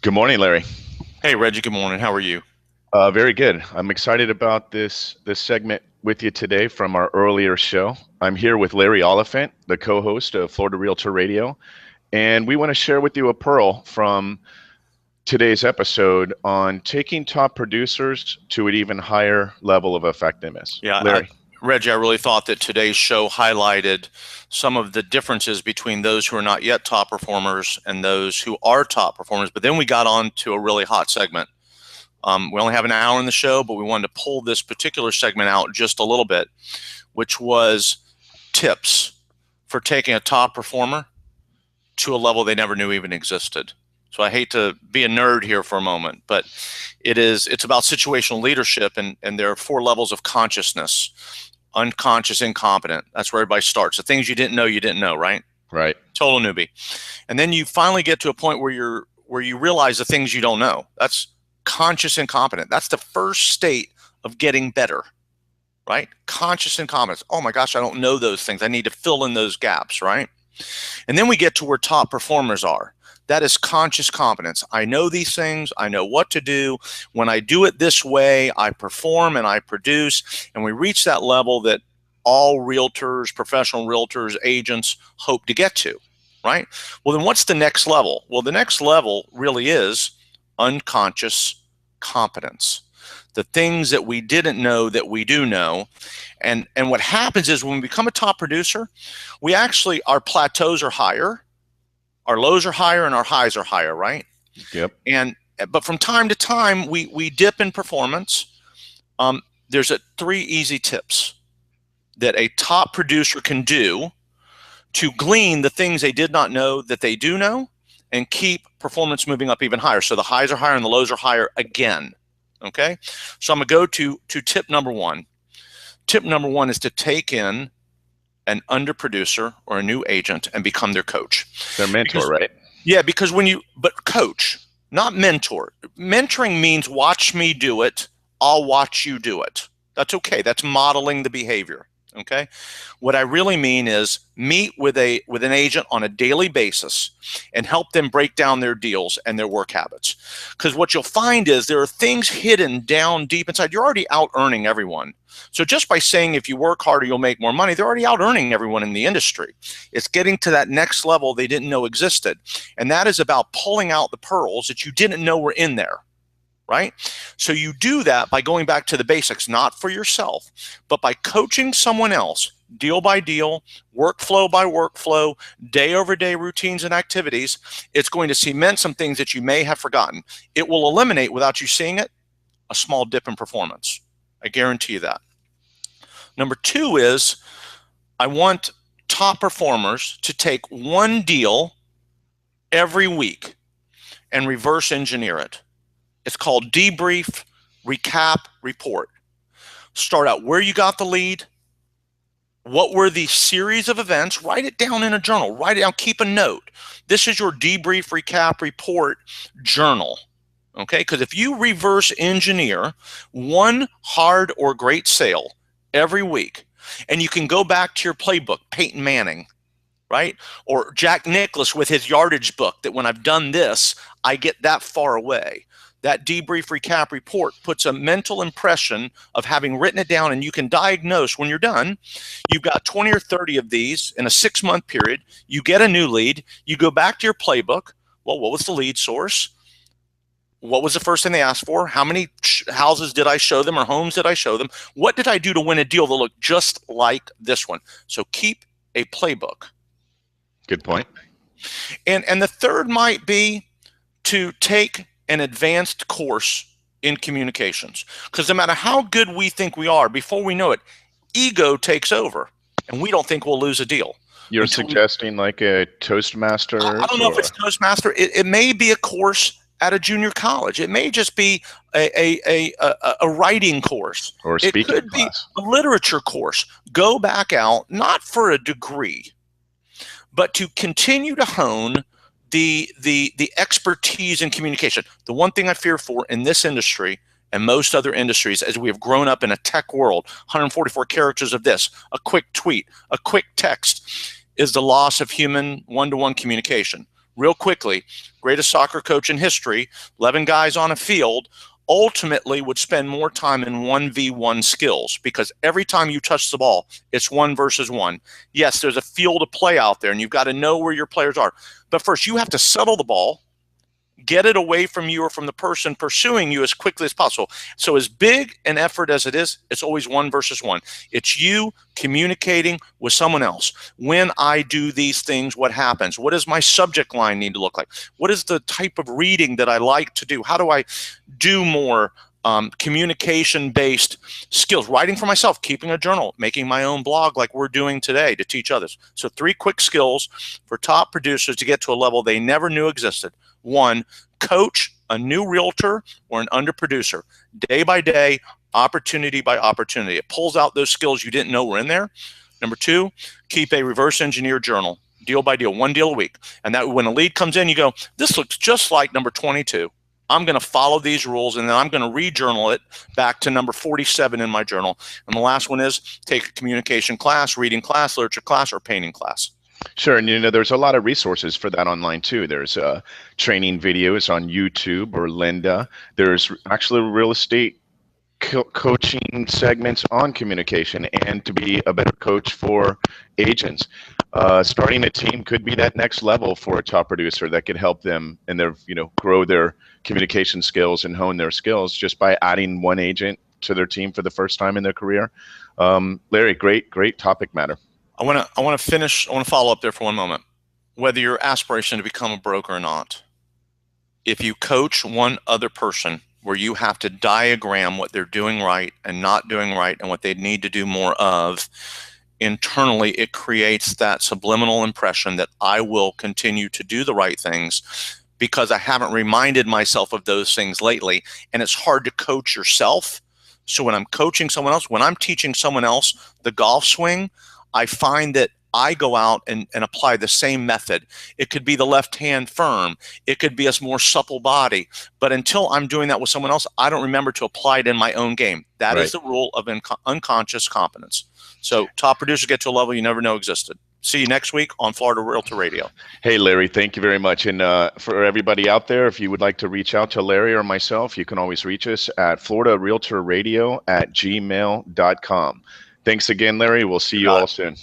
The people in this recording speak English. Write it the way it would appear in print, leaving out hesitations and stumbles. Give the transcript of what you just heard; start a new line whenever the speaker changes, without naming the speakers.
Good morning, Larry.
Hey, Reggie, good morning. How are you?
Very good. I'm excited about this segment with you today from our earlier show. I'm here with Larry Oliphant, the co-host of Florida Realtor Radio, and we want to share with you a pearl from today's episode on taking top producers to an even higher level of effectiveness.
Yeah,
Larry.
Reggie, I really thought that today's show highlighted some of the differences between those who are not yet top performers and those who are top performers. But then we got on to a really hot segment. We only have an hour in the show, but we wanted to pull this particular segment out just a little bit, which was tips for taking a top performer to a level they never knew even existed. So I hate to be a nerd here for a moment, but it's about situational leadership, and there are 4 levels of consciousness: unconscious, incompetent. That's where everybody starts. The things you didn't know, right?
Right.
Total newbie. And then you finally get to a point where you realize the things you don't know. That's conscious incompetent. That's the first state of getting better, right? Conscious incompetence. Oh my gosh, I don't know those things. I need to fill in those gaps, right? And then we get to where top performers are. That is conscious competence. I know these things. I know what to do. When I do it this way, I perform and I produce. And we reach that level that all realtors, professional realtors, agents hope to get to, right? Well, then what's the next level? Well, the next level really is unconscious competence. The things that we didn't know that we do know. And what happens is when we become a top producer, our plateaus are higher, our lows are higher, and our highs are higher, right?
Yep.
But from time to time, we dip in performance. There's 3 easy tips that a top producer can do to glean the things they did not know that they do know and keep performance moving up even higher. So the highs are higher and the lows are higher again. Okay? So I'm going to go to tip number 1. Tip number 1 is to take in an underproducer or a new agent and become their coach.
Their mentor, right?
Yeah, because but coach, not mentor. Mentoring means watch me do it, I'll watch you do it. That's okay. That's modeling the behavior. Okay. What I really mean is meet with an agent on a daily basis and help them break down their deals and their work habits. Because what you'll find is there are things hidden down deep inside. You're already out earning everyone. So just by saying if you work harder, you'll make more money, they're already out earning everyone in the industry. It's getting to that next level they didn't know existed. And that is about pulling out the pearls that you didn't know were in there. Right? So you do that by going back to the basics, not for yourself, but by coaching someone else, deal by deal, workflow by workflow, day over day routines and activities. It's going to cement some things that you may have forgotten. It will eliminate, without you seeing it, a small dip in performance. I guarantee you that. Number 2 is I want top performers to take one deal every week and reverse engineer it. It's called debrief, recap, report. Start out where you got the lead. What were the series of events? Write it down in a journal. Write it down. Keep a note. This is your debrief, recap, report journal. Okay? Because if you reverse engineer one hard or great sale every week, and you can go back to your playbook, Peyton Manning, right? Or Jack Nicklaus with his yardage book, that when I've done this, I get that far away. That debrief, recap, report puts a mental impression of having written it down, and you can diagnose when you're done. You've got 20 or 30 of these in a 6-month period. You get a new lead. You go back to your playbook. Well, what was the lead source? What was the first thing they asked for? How many houses did I show them or homes did I show them? What did I do to win a deal that looked just like this one? So keep a playbook.
Good point.
And the third might be to take an advanced course in communications. Because no matter how good we think we are, before we know it, ego takes over, and we don't think we'll lose a deal.
You're suggesting like a Toastmaster?
I don't know if it's Toastmaster. It may be a course at a junior college. It may just be a writing course.
Or a speaking class.
It could be a literature course. Go back out, not for a degree, but to continue to hone the expertise in communication. The one thing I fear for in this industry and most other industries, as we have grown up in a tech world, 144 characters of this, a quick tweet, a quick text, is the loss of human one-to-one communication. real quickly, greatest soccer coach in history, 11 guys on a field, ultimately would spend more time in 1v1 skills, because every time you touch the ball, it's 1 versus 1. Yes, there's a field of play out there, and you've got to know where your players are. But first, you have to settle the ball, get it away from you or from the person pursuing you as quickly as possible. So as big an effort as it is, it's always 1 versus 1. It's you communicating with someone else. When I do these things, what happens? What does my subject line need to look like? What is the type of reading that I like to do? How do I do more communication-based skills? Writing for myself, keeping a journal, making my own blog like we're doing today to teach others. So 3 quick skills for top producers to get to a level they never knew existed. 1, coach a new realtor or an underproducer day by day, opportunity by opportunity. It pulls out those skills you didn't know were in there. Number 2, keep a reverse engineer journal, deal by deal, 1 deal a week. And that when a lead comes in, you go, this looks just like number 22. I'm going to follow these rules, and then I'm going to re-journal it back to number 47 in my journal. And the last one is take a communication class, reading class, literature class, or painting class.
Sure, and there's a lot of resources for that online too. There's training videos on YouTube or Lynda. There's actually real estate coaching segments on communication and to be a better coach for agents. Starting a team could be that next level for a top producer that could help them and their grow their communication skills and hone their skills just by adding one agent to their team for the first time in their career. Larry, great topic matter.
I want to follow up there for one moment. Whether your aspiration to become a broker or not, if you coach one other person where you have to diagram what they're doing right and not doing right and what they need to do more of, internally it creates that subliminal impression that I will continue to do the right things because I haven't reminded myself of those things lately. And it's hard to coach yourself. So when I'm coaching someone else, when I'm teaching someone else the golf swing, I find that I go out and apply the same method. It could be the left hand firm. It could be a more supple body. But until I'm doing that with someone else, I don't remember to apply it in my own game. That is the rule of unconscious competence. So top producers get to a level you never know existed. See you next week on Florida Realtor Radio.
Hey, Larry, thank you very much. And for everybody out there, if you would like to reach out to Larry or myself, you can always reach us at floridarealtorradio@gmail.com. Thanks again, Larry. We'll see you all soon.